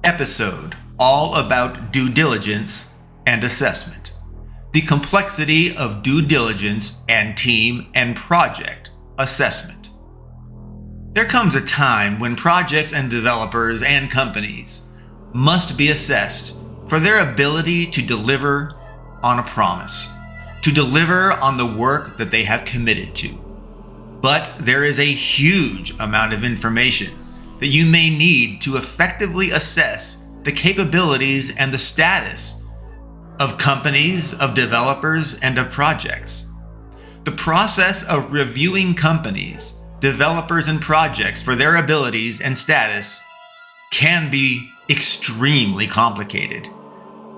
episode all about due diligence and assessment. The complexity of due diligence and team and project assessment. There comes a time when projects and developers and companies must be assessed for their ability to deliver on a promise, to deliver on the work that they have committed to. But there is a huge amount of information that you may need to effectively assess the capabilities and the status of companies, of developers, and of projects. The process of reviewing companies, developers, and projects for their abilities and status can be extremely complicated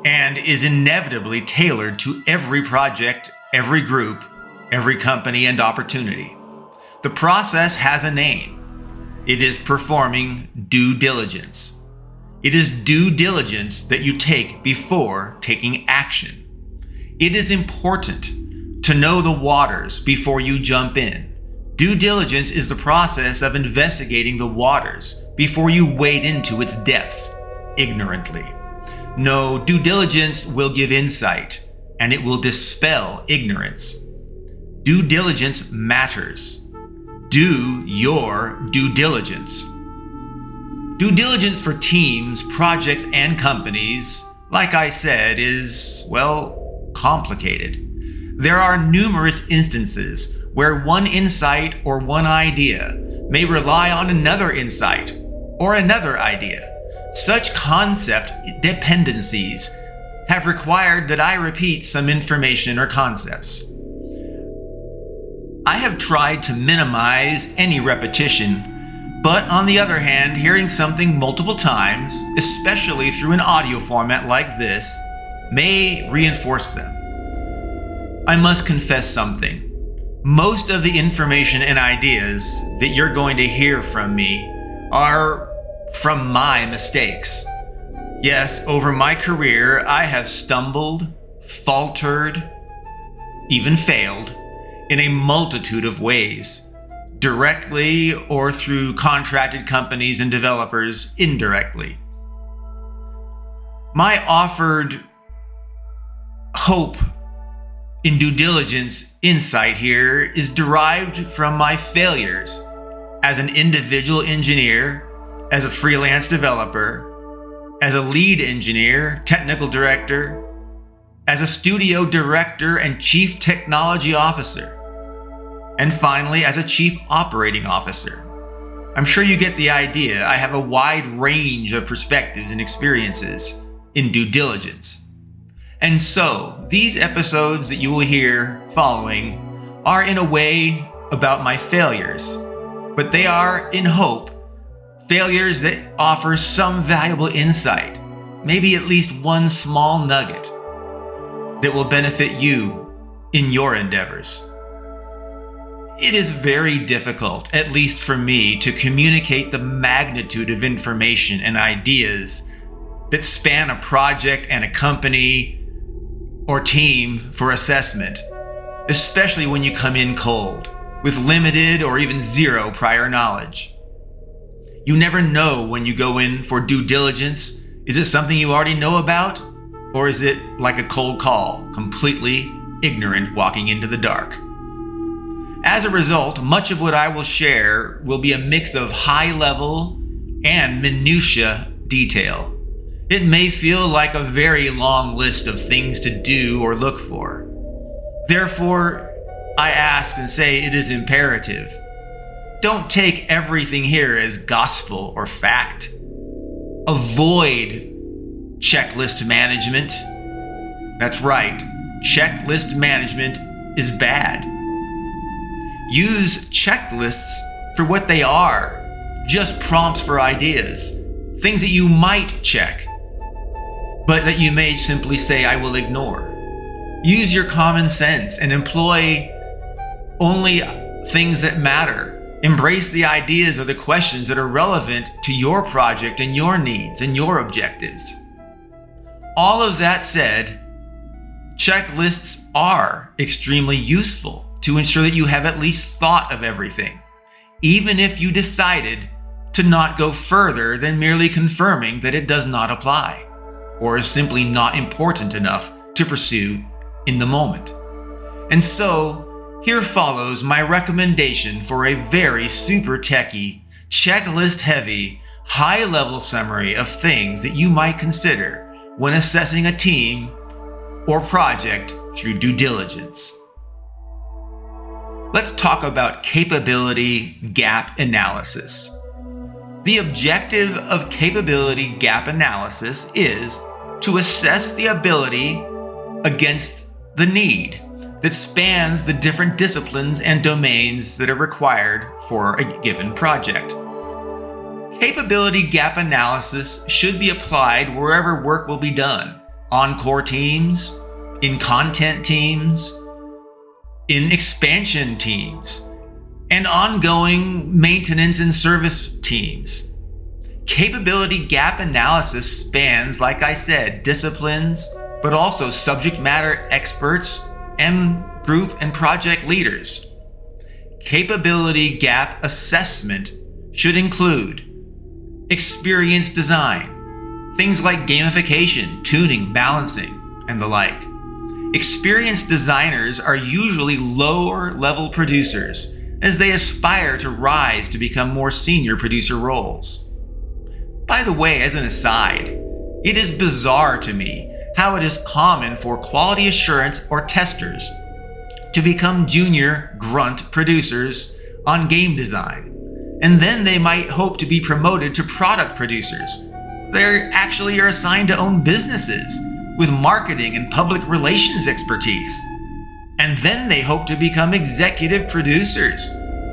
and is inevitably tailored to every project, every group, every company, and opportunity. The process has a name. It is performing due diligence. It is due diligence that you take before taking action. It is important to know the waters before you jump in. Due diligence is the process of investigating the waters before you wade into its depths ignorantly. No, due diligence will give insight, and it will dispel ignorance. Due diligence matters. Do your due diligence. Due diligence for teams, projects, and companies, like I said, is, well, complicated. There are numerous instances where one insight or one idea may rely on another insight or another idea. Such concept dependencies have required that I repeat some information or concepts. I have tried to minimize any repetition, but on the other hand, hearing something multiple times, especially through an audio format like this, may reinforce them. I must confess something. Most of the information and ideas that you're going to hear from me are from my mistakes. Yes, over my career, I have stumbled, faltered, even failed in a multitude of ways, directly or through contracted companies and developers indirectly. My offered hope in due diligence insight here is derived from my failures as an individual engineer, as a freelance developer, as a lead engineer, technical director, as a studio director and chief technology officer, and finally as a chief operating officer. I'm sure you get the idea. I have a wide range of perspectives and experiences in due diligence. And so, these episodes that you will hear following are in a way about my failures, but they are, in hope, failures that offer some valuable insight, maybe at least one small nugget that will benefit you in your endeavors. It is very difficult, at least for me, to communicate the magnitude of information and ideas that span a project and a company or team for assessment, especially when you come in cold, with limited or even zero prior knowledge. You never know when you go in for due diligence. Is it something you already know about? Or is it like a cold call, completely ignorant walking into the dark? As a result, much of what I will share will be a mix of high-level and minutiae detail. It may feel like a very long list of things to do or look for. Therefore, I ask and say it is imperative. Don't take everything here as gospel or fact. Avoid checklist management. That's right, checklist management is bad. Use checklists for what they are, just prompts for ideas, things that you might check, but that you may simply say, I will ignore. Use your common sense and employ only things that matter. Embrace the ideas or the questions that are relevant to your project and your needs and your objectives. All of that said, checklists are extremely useful to ensure that you have at least thought of everything, even if you decided to to not go further than merely confirming that it does not apply, or is simply not important enough to pursue in the moment. And so, here follows my recommendation for a very super techy, checklist heavy, high level summary of things that you might consider when assessing a team or project through due diligence. Let's talk about capability gap analysis. The objective of capability gap analysis is to assess the ability against the need that spans the different disciplines and domains that are required for a given project. Capability gap analysis should be applied wherever work will be done, on core teams, in content teams, in expansion teams, and ongoing maintenance and service teams. Capability gap analysis spans, like I said, disciplines, but also subject matter experts and group and project leaders. Capability gap assessment should include experience design, things like gamification, tuning, balancing, and the like. Experienced designers are usually lower level producers as they aspire to rise to become more senior producer roles. By the way, as an aside, it is bizarre to me how it is common for quality assurance or testers to become junior grunt producers on game design, and then they might hope to be promoted to product producers. They actually are assigned to own businesses with marketing and public relations expertise. And then they hope to become executive producers,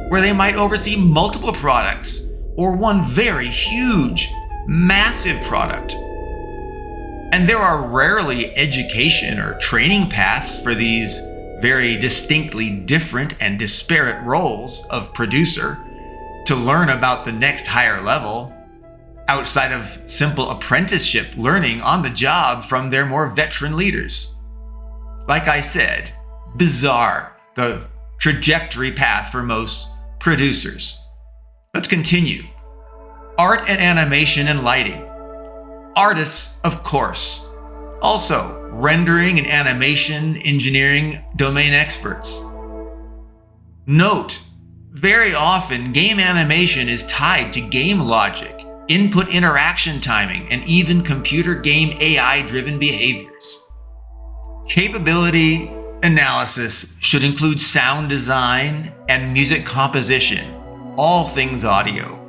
where they might oversee multiple products or one very huge, massive product. And there are rarely education or training paths for these very distinctly different and disparate roles of producer to learn about the next higher level, outside of simple apprenticeship learning on the job from their more veteran leaders. Like I said, bizarre, the trajectory path for most producers. Let's continue. Art and animation and lighting. Artists, of course. Also, rendering and animation engineering domain experts. Note, very often game animation is tied to game logic, input interaction timing, and even computer game AI-driven behaviors. Capability analysis should include sound design and music composition, all things audio.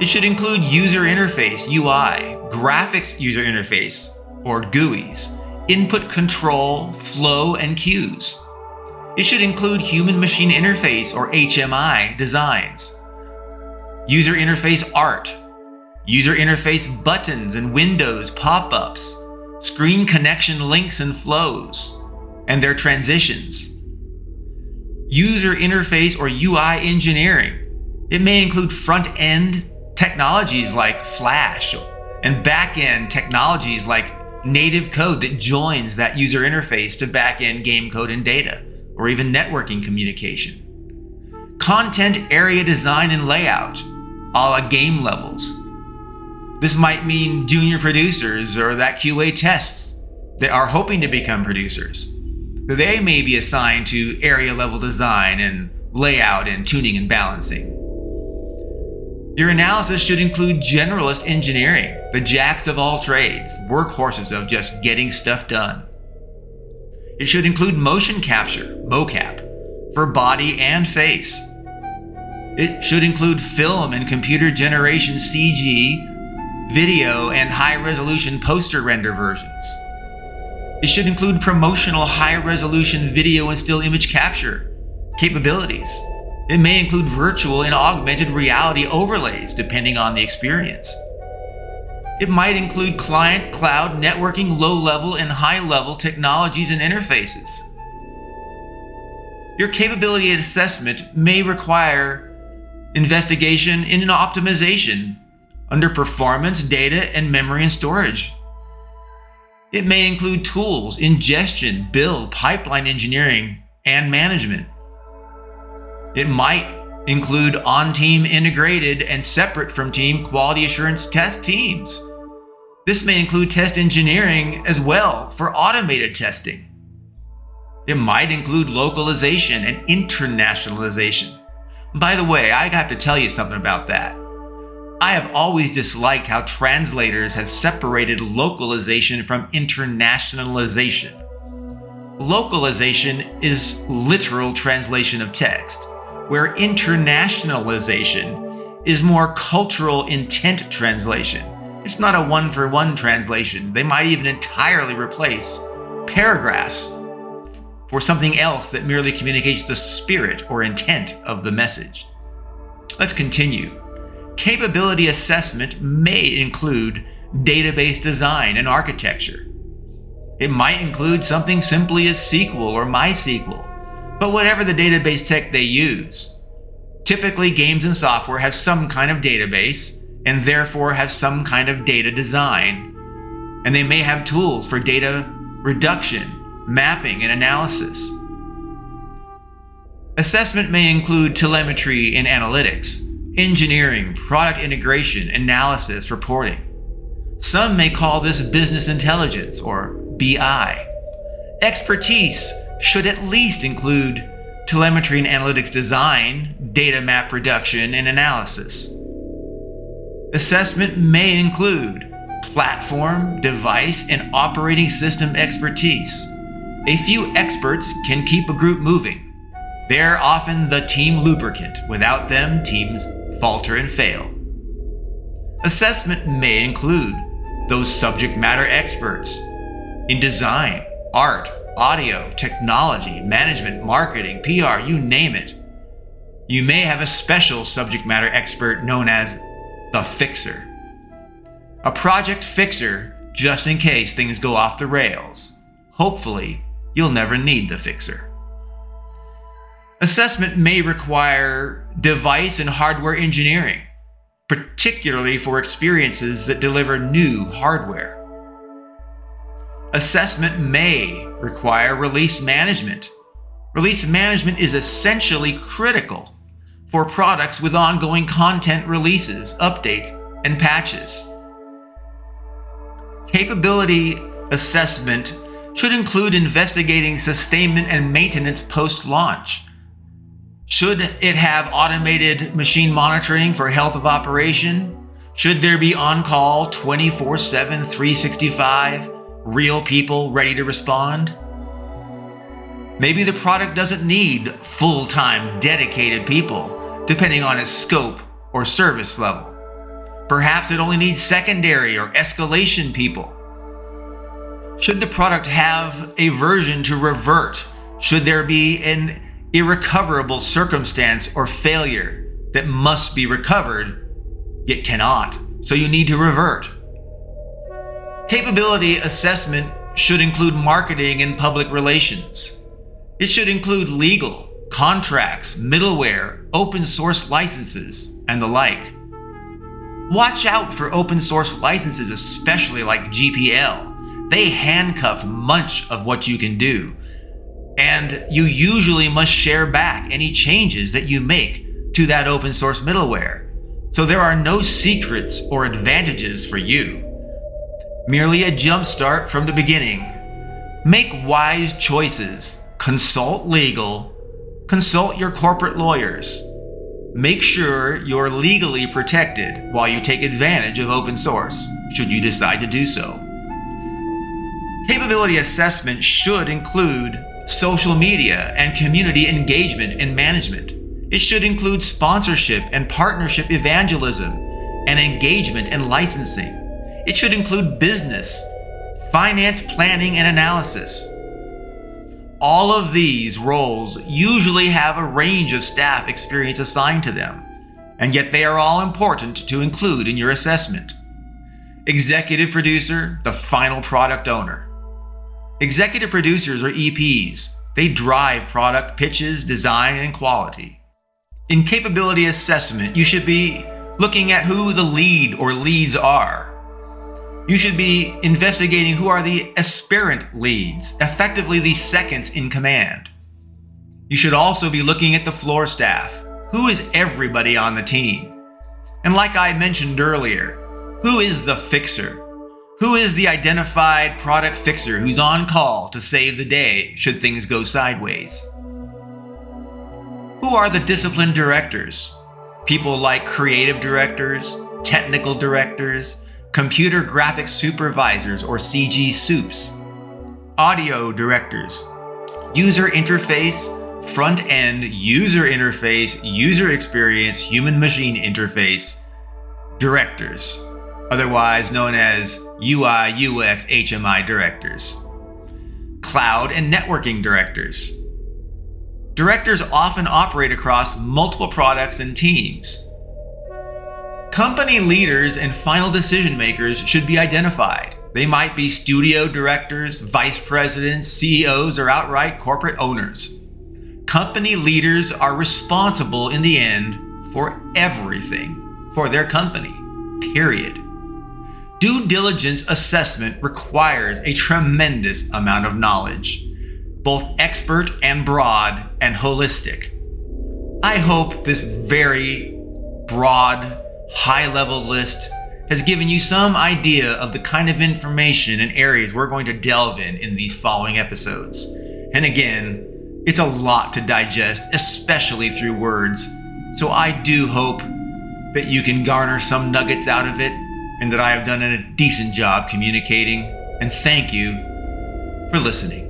It should include user interface, UI, graphics user interface, or GUIs, input control, flow, and cues. It should include human-machine interface, or HMI, designs, user interface art, user interface buttons and windows, pop-ups, screen connection links and flows, and their transitions. User interface or UI engineering. It may include front-end technologies like Flash and back-end technologies like native code that joins that user interface to back-end game code and data, or even networking communication. Content area design and layout, a la game levels. This might mean junior producers or that QA tests that are hoping to become producers. They may be assigned to area level design and layout and tuning and balancing. Your analysis should include generalist engineering, the jacks of all trades, workhorses of just getting stuff done. It should include motion capture, mocap, for body and face. It should include film and computer generation CG, video, and high-resolution poster render versions. It should include promotional high-resolution video and still image capture capabilities. It may include virtual and augmented reality overlays, depending on the experience. It might include client, cloud, networking, low-level, and high-level technologies and interfaces. Your capability assessment may require investigation in optimization under performance, data, and memory and storage. It may include tools, ingestion, build, pipeline engineering, and management. It might include on-team integrated and separate from team quality assurance test teams. This may include test engineering as well for automated testing. It might include localization and internationalization. By the way, I have to tell you something about that. I have always disliked how translators have separated localization from internationalization. Localization is literal translation of text, where internationalization is more cultural intent translation. It's not a one-for-one translation. They might even entirely replace paragraphs for something else that merely communicates the spirit or intent of the message. Let's continue. Capability assessment may include database design and architecture. It might include something simply as SQL or MySQL, but whatever the database tech they use. Typically, games and software have some kind of database and therefore have some kind of data design, and they may have tools for data reduction, mapping, and analysis. Assessment may include telemetry and analytics, engineering, product integration, analysis, reporting. Some may call this business intelligence or BI. Expertise should at least include telemetry and analytics design, data map reduction, and analysis. Assessment may include platform, device, and operating system expertise. A few experts can keep a group moving. They're often the team lubricant. Without them, teams falter and fail. Assessment may include those subject matter experts in design, art, audio, technology, management, marketing, PR, you name it. You may have a special subject matter expert known as the fixer. A project fixer, just in case things go off the rails. Hopefully, you'll never need the fixer. Assessment may require device and hardware engineering, particularly for experiences that deliver new hardware. Assessment may require release management. Release management is essentially critical for products with ongoing content releases, updates, and patches. Capability assessment should include investigating sustainment and maintenance post-launch. Should it have automated machine monitoring for health of operation? Should there be on-call 24/7, 365, real people ready to respond? Maybe the product doesn't need full-time dedicated people, depending on its scope or service level. Perhaps it only needs secondary or escalation people. Should the product have a version to revert? Should there be an irrecoverable circumstance or failure that must be recovered, yet cannot, so you need to revert? Capability assessment should include marketing and public relations. It should include legal, contracts, middleware, open source licenses, and the like. Watch out for open source licenses, especially like GPL. They handcuff much of what you can do, and you usually must share back any changes that you make to that open source middleware. So there are no secrets or advantages for you. Merely a jump start from the beginning. Make wise choices. Consult legal. Consult your corporate lawyers. Make sure you're legally protected while you take advantage of open source, should you decide to do so. Capability assessment should include social media and community engagement and management. It should include sponsorship and partnership evangelism and engagement and licensing. It should include business, finance planning, and analysis. All of these roles usually have a range of staff experience assigned to them, and yet they are all important to include in your assessment. Executive producer, the final product owner. Executive producers are EPs. They drive product pitches, design, and quality. In capability assessment, you should be looking at who the lead or leads are. You should be investigating who are the aspirant leads, effectively the seconds in command. You should also be looking at the floor staff. Who is everybody on the team? And like I mentioned earlier, who is the fixer? Who is the identified product fixer who's on call to save the day should things go sideways? Who are the discipline directors? People like creative directors, technical directors, computer graphics supervisors or CG soups, audio directors, user interface, front-end user interface, user experience, human-machine interface directors, otherwise known as UI, UX, HMI directors. Cloud and networking directors. Directors often operate across multiple products and teams. Company leaders and final decision makers should be identified. They might be studio directors, vice presidents, CEOs, or outright corporate owners. Company leaders are responsible in the end for everything for their company, period. Due diligence assessment requires a tremendous amount of knowledge, both expert and broad and holistic. I hope this very broad, high-level list has given you some idea of the kind of information and areas we're going to delve in these following episodes. And again, it's a lot to digest, especially through words, so I do hope that you can garner some nuggets out of it and that I have done a decent job communicating, and thank you for listening.